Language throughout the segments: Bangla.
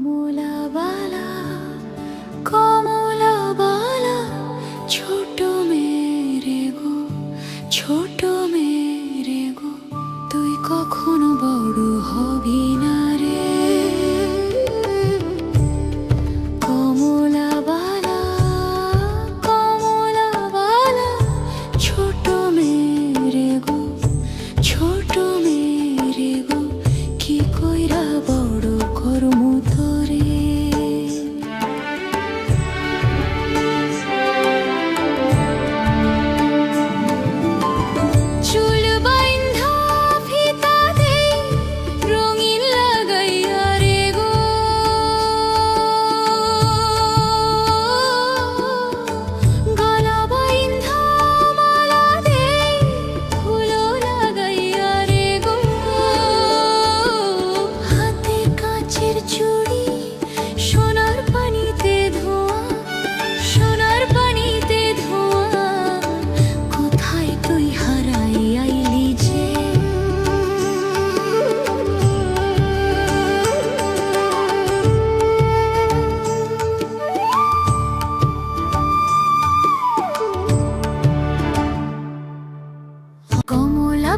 কমলা বালা কমলা বালা ছোট মেরে গো ছোট মেরে গো তুই কখনো বড় হবি না রে কমলা বালা ছোট মেরে গো ছোট মেরে গো কি কইরা বড় করমু তোরে চুল বাইন্ধা ফিতা দেই রঙিন লাগাইয়া রে গো গলা বাইন্ধা মালা দেই ফুলও লাগাইয়া রে গো হাতে কাচের চুড়ি সোনার পানিতে ধোয়া সোনার পানিতে ধোয়া কোথায় তুই হারাই আইলি যে কমলা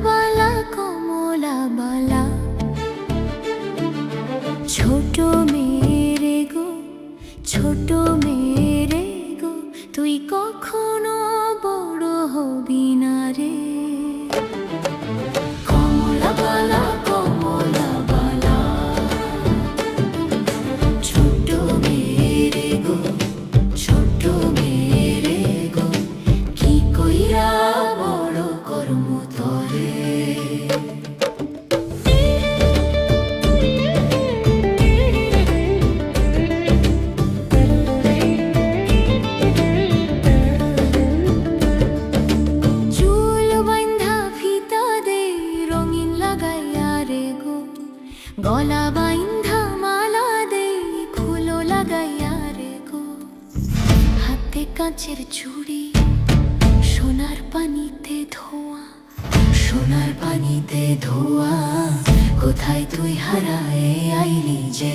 বালা ছোট মেরে গো ছোট মেরে গো তুই কখনো বড় হবি না রে কমলা বালা ছোট মেরে গো ছোট মেরে গো কি কইরা বড় করমু তোরে চুল বাইন্ধা ফিতা দে রঙিন লাগাইয়া রে গো গলা বাইন্ধা মালা দে ফুলও লাগাইয়া রে গো হাতে কাচের চুড়ি সোনার পানিতে ধোয়া সোনার পানিতে ধোয়া কোথায় তুই হারায়ে আইলি যে